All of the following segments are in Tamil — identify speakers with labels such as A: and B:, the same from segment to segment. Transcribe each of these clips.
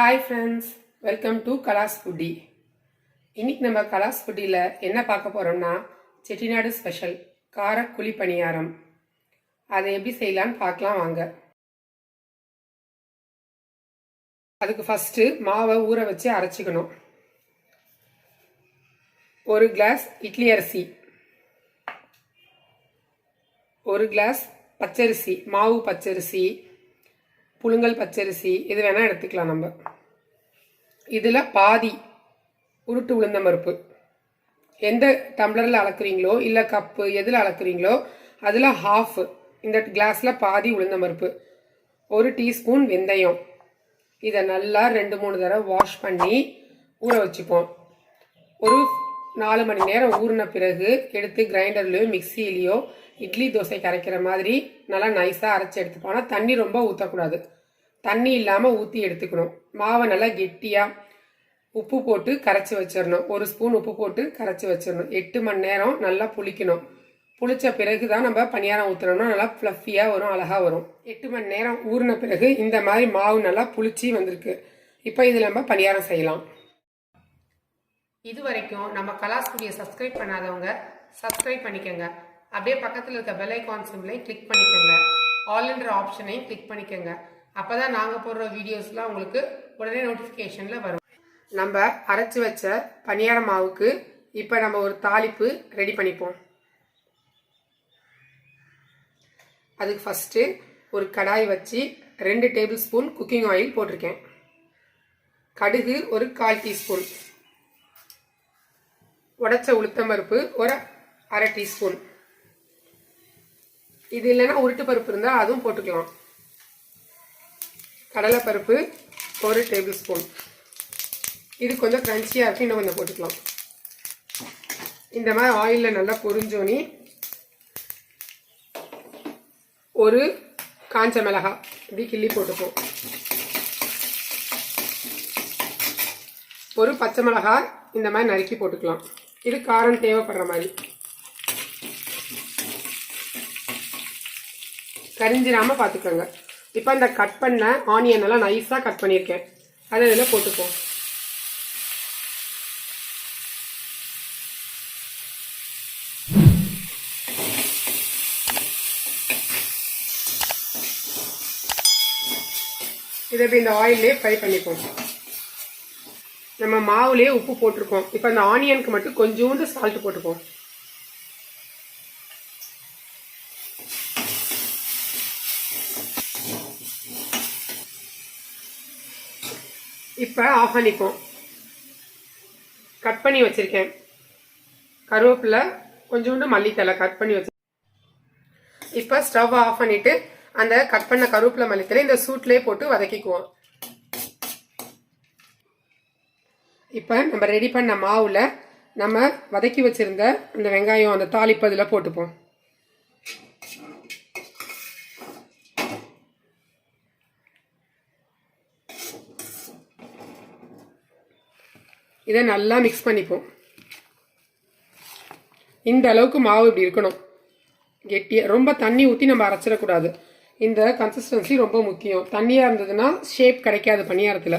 A: Hi friends, welcome to KalasFoodie. இன்னைக்கு நம்ம KalasFoodieல என்ன பார்க்க போறோம்னா செட்டிநாடு ஸ்பெஷல் கார குழி பணியாரம். அதை எப்படி செய்யலாம்னு பார்க்கலாம் வாங்க. அதுக்கு ஃபர்ஸ்ட் மாவை ஊற வச்சு அரைச்சிக்கணும். ஒரு கிளாஸ் இட்லி அரிசி, ஒரு கிளாஸ் பச்சரிசி, மாவு பச்சரிசி, புழுங்கல் பச்சரிசி எது வேணால் எடுத்துக்கலாம். நம்ம இதில் பாதி உருட்டு உளுந்தம் பருப்பு, எந்த டம்ளரில் அளக்குறீங்களோ இல்லை கப்பு எதில் அளக்குறீங்களோ அதில் ஹாஃப், இந்த கிளாஸில் பாதி உளுந்தம் பருப்பு, ஒரு டீஸ்பூன் வெந்தயம். இதை நல்லா 2-3 தடவை வாஷ் பண்ணி ஊற வச்சுப்போம். ஒரு 4 மணி நேரம் ஊறின பிறகு எடுத்து கிரைண்டர்லையோ மிக்சியிலையோ இட்லி தோசை கரைக்கிற மாதிரி நல்லா நைஸாக அரைச்சி எடுத்துப்போம். ஆனால் தண்ணி ரொம்ப ஊற்றக்கூடாது, தண்ணி இல்லாமல் ஊற்றி எடுத்துக்கணும். மாவை நல்லா கெட்டியாக உப்பு போட்டு கரைச்சி வச்சிடணும். 1 ஸ்பூன் உப்பு போட்டு கரைச்சி வச்சிடணும். 8 மணி நேரம் நல்லா புளிக்கணும். புளிச்ச பிறகு தான் நம்ம பணியாரம் ஊற்றுறோம்னா நல்லா ஃப்ளஃபியாக வரும், அழகாக வரும். 8 மணி நேரம் ஊறின பிறகு இந்த மாதிரி மாவு நல்லா புளிச்சு வந்திருக்கு. இப்போ இதில் நம்ம பணியாரம் செய்யலாம். இது வரைக்கும் நம்ம KalasFoodie சப்ஸ்கிரைப் பண்ணாதவங்க சப்ஸ்கிரைப் பண்ணிக்கோங்க. அப்படியே பக்கத்தில் இருக்க பெல் ஐகான் சிம்பிளையும் கிளிக் பண்ணிக்கோங்க. ஆல்ன்ற ஆப்ஷனையும் கிளிக் பண்ணிக்கோங்க. அப்போ தான் நாங்கள் போடுற வீடியோஸ்லாம் உங்களுக்கு உடனே நோட்டிஃபிகேஷனில் வரும். நம்ம அரைச்சி வச்ச பணியார மாவுக்கு இப்போ நம்ம ஒரு தாளிப்பு ரெடி பண்ணிப்போம். அதுக்கு ஃபஸ்ட்டு ஒரு கடாய் வச்சு 2 டேபிள் ஸ்பூன் குக்கிங் ஆயில் போட்டிருக்கேன். கடுகு ஒரு 1/4 டீஸ்பூன், உடைச்ச உளுத்தம்பருப்பு ஒரு 1/2 டீஸ்பூன். இது இல்லைன்னா உருட்டு பருப்பு இருந்தால் அதுவும் போட்டுக்கலாம். கடலைப்பருப்பு 1 டேபிள் ஸ்பூன். இது கொஞ்சம் கிரன்ச்சியாக இருக்குது, இன்னும் கொஞ்சம் போட்டுக்கலாம். இந்த மாதிரி ஆயிலில் நல்லா பொரிஞ்சோனி ஒரு காஞ்ச மிளகாய் இப்படி கிள்ளி போட்டுப்போம். ஒரு பச்சை மிளகாய் இந்த மாதிரி நறுக்கி போட்டுக்கலாம். இது காரம் தேவைப்படுற மாதிரி. கரிஞ்சிடாமல் பார்த்துக்கோங்க. இப்போ இந்த கட் பண்ண ஆனியன் எல்லாம் நைஸாக கட் பண்ணியிருக்கேன், அதை இதில் போட்டுப்போம். இதை இப்படி இந்த ஆயிலே ஃப்ரை பண்ணிப்போம். நம்ம மாவுலேயே உப்பு போட்டிருக்கோம். இப்போ இந்த ஆனியனுக்கு மட்டும் கொஞ்சோண்டு சால்ட் போட்டுப்போம். இப்போ ஆஃப் பண்ணிப்போம். கட் பண்ணி வச்சிருக்கேன் கருவேப்பிலை, கொஞ்சோண்டு மல்லித்தலை கட் பண்ணி வச்சு. இப்போ ஸ்டவ் ஆஃப் பண்ணிட்டு அந்த கட் பண்ண கருவேப்பிலை மல்லித்தலை இந்த சூட்லேயே போட்டு வதக்கிக்குவோம். இப்போ நம்ம ரெடி பண்ண மாவுல நம்ம வதக்கி வச்சிருந்த அந்த வெங்காயம் அந்த தாளிப்பு அதில் போட்டுப்போம். இதை நல்லா மிக்ஸ் பண்ணிப்போம். இந்த அளவுக்கு மாவு இப்படி இருக்கணும், கெட்டியாக. ரொம்ப தண்ணி ஊற்றி நம்ம அரைச்சிடக்கூடாது. இந்த கன்சிஸ்டன்சி ரொம்ப முக்கியம். தண்ணியாக இருந்ததுன்னா ஷேப் கிடைக்காது பணியாரத்தில்.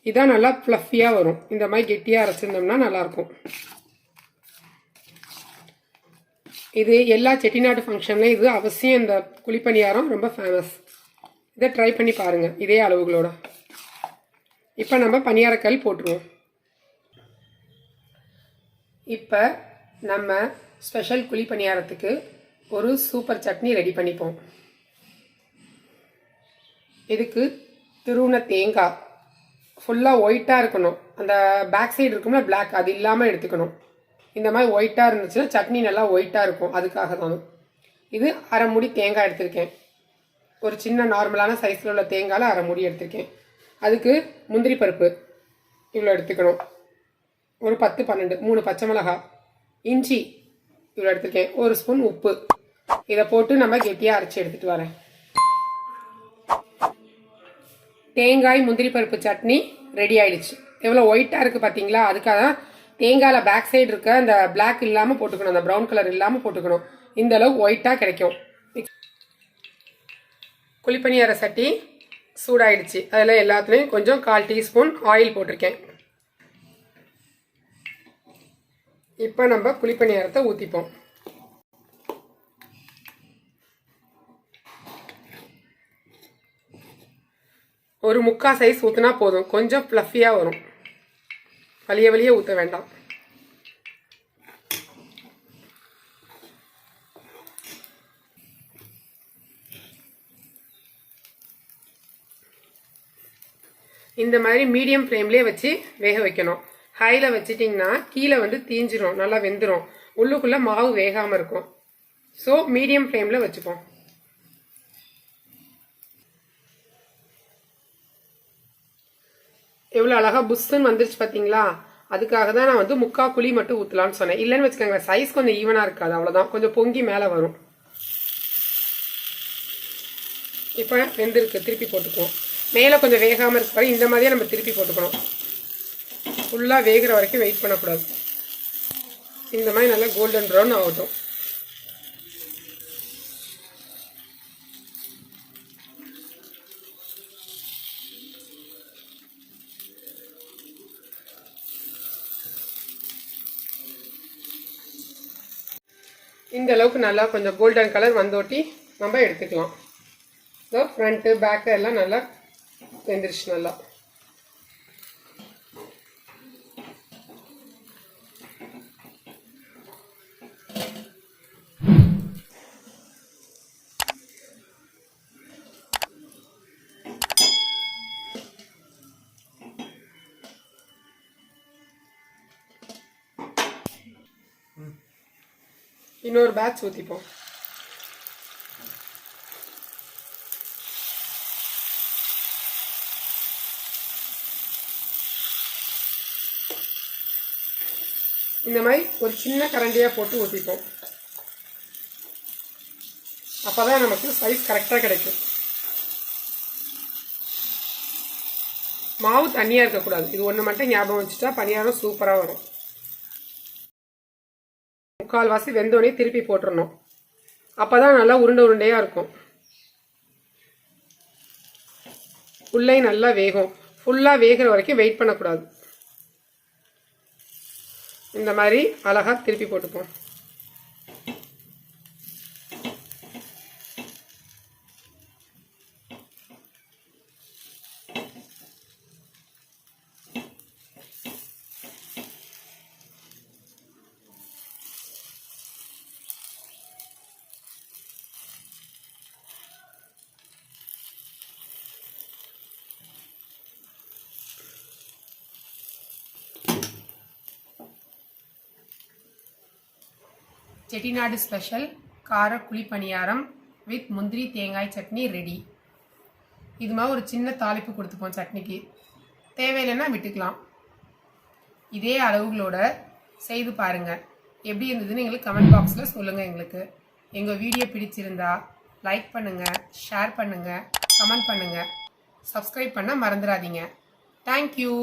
A: இதான் நல்லா ஃப்ளஃபியாக வரும். இந்த மாதிரி கெட்டியாக அரைச்சிருந்தோம்னா நல்லாயிருக்கும். இது எல்லா செட்டிநாடு ஃபங்க்ஷன்லையும் இது அவசியம். இந்த குழிப்பணியாரம் ரொம்ப ஃபேமஸ். இதை ட்ரை பண்ணி பாருங்கள் இதே அளவுகளோட. இப்போ நம்ம பணியாரக்கல் போட்டுருவோம். இப்போ நம்ம ஸ்பெஷல் குழி பணியாரத்துக்கு ஒரு சூப்பர் சட்னி ரெடி பண்ணிப்போம். இதுக்கு திருவுண தேங்காய் ஃபுல்லாக ஒயிட்டாக இருக்கணும். அந்த பேக் சைடு இருக்கும்ல பிளாக், அது இல்லாமல் எடுத்துக்கணும். இந்த மாதிரி ஒயிட்டாக இருந்துச்சுன்னா சட்னி நல்லா ஒயிட்டாக இருக்கும். அதுக்காக தான் இது 1/2 மூடி தேங்காய் எடுத்திருக்கேன். ஒரு சின்ன நார்மலான சைஸில் உள்ள தேங்காயில் 1/2 மூடி எடுத்திருக்கேன். அதுக்கு முந்திரி பருப்பு இவ்வளோ எடுத்துக்கணும். ஒரு 10-12, 3 பச்சை மிளகாய், இஞ்சி இவ்வளோ எடுத்துருக்கேன். 1 ஸ்பூன் உப்பு. இதை போட்டு நம்ம கெட்டியாக அரைச்சி எடுத்துகிட்டு வரேன். தேங்காய் முந்திரி பருப்பு சட்னி ரெடி ஆயிடுச்சு. எவ்வளோ ஒயிட்டாக இருக்குது பார்த்தீங்களா? அதுக்காக தான் தேங்காயில் பேக் சைடு இருக்க அந்த பிளாக் இல்லாமல் போட்டுக்கணும், அந்த ப்ரௌன் கலர் இல்லாமல் போட்டுக்கணும். இந்த அளவுக்கு ஒயிட்டாக கிடைக்கும். குழிப்பணியார சட்டி சூடாயிடுச்சு. அதில் எல்லாத்துலேயும் கொஞ்சம் 1/4 டீஸ்பூன் ஆயில் போட்டிருக்கேன். இப்போ நம்ம குழிப்பணியாரத்தை ஊற்றிப்போம். ஒரு 3/4 சைஸ் ஊற்றினா போதும். கொஞ்சம் ஃப்ளஃபியாக வரும். வலிய ஊற்ற வேண்டாம். இந்த மாதிரி மீடியம் ஃப்ளேம்லேயே வச்சு வேக வைக்கணும். ஹையில் வச்சிட்டிங்கன்னா கீழே வந்து தீஞ்சிரும், நல்லா வெந்துடும், உள்ளுக்குள்ளே மாவு வேகாமல் இருக்கும். ஸோ மீடியம் ஃப்ளேமில் வச்சுப்போம். எவ்வளோ அழகாக புஷ்ஷுன்னு வந்துருச்சு பார்த்தீங்களா? அதுக்காக தான் நான் வந்து 3/4 குழி மட்டும் ஊற்றலான்னு சொன்னேன். இல்லைன்னு வச்சுக்கோங்க, சைஸ் கொஞ்சம் ஈவனாக இருக்காது, அவ்வளோதான். கொஞ்சம் பொங்கி மேலே வரும். இப்போ வெந்திருக்கு, திருப்பி போட்டுக்குவோம். மேலே கொஞ்சம் வேகாமல் இருக்க இந்த மாதிரியே நம்ம திருப்பி போட்டுக்கணும். ஃபுல்லாக வேகிற வரைக்கும் வெயிட் பண்ணக்கூடாது. இந்த மாதிரி நல்லா கோல்டன் ப்ரௌன் ஆகட்டும். இந்த அளவுக்கு நல்லா கொஞ்சம் கோல்டன் கலர் வந்தோட்டி நம்ம எடுத்துக்கலாம். ஸோ ஃப்ரண்ட்டு பேக்கு எல்லாம் நல்லா வெந்துருச்சு. நல்லா இன்னொரு பேட்ச் ஊற்றிப்போம். இந்த மாதிரி ஒரு சின்ன கரண்டியாக போட்டு ஊற்றிப்போம். அப்போ தான் நமக்கு சைஸ் கரெக்டாக கிடைக்கும். மாவு தண்ணியாக இருக்கக்கூடாது. இது ஒன்று மட்டும் ஞாபகம் வச்சுட்டா பணியாரம் சூப்பராக வரும். 3/4 வாசி வெந்தோடனே திருப்பி போட்டுடணும். அப்போ தான் நல்லா உருண்டையாக இருக்கும். உள்ளே நல்லா வேகும். ஃபுல்லாக வேகிற வரைக்கும் வெயிட் பண்ணக்கூடாது. இந்த மாதிரி அழகாக திருப்பி போட்டுப்போம். செட்டிநாடு ஸ்பெஷல் கார குழி பணியாரம் வித் முந்திரி தேங்காய் சட்னி ரெடி. இது மாதிரி ஒரு சின்ன தாளிப்பு கொடுத்துப்போம் சட்னிக்கு. தேவையில்லைன்னா விட்டுக்கலாம். இதே அளவுகளோட செய்து பாருங்கள். எப்படி இருந்ததுன்னு எங்களுக்கு கமெண்ட் பாக்ஸில் சொல்லுங்கள். எங்கள் வீடியோ பிடிச்சிருந்தா லைக் பண்ணுங்கள், ஷேர் பண்ணுங்கள், கமெண்ட் பண்ணுங்கள், சப்ஸ்கிரைப் பண்ண மறந்துடாதீங்க. தேங்க்யூ.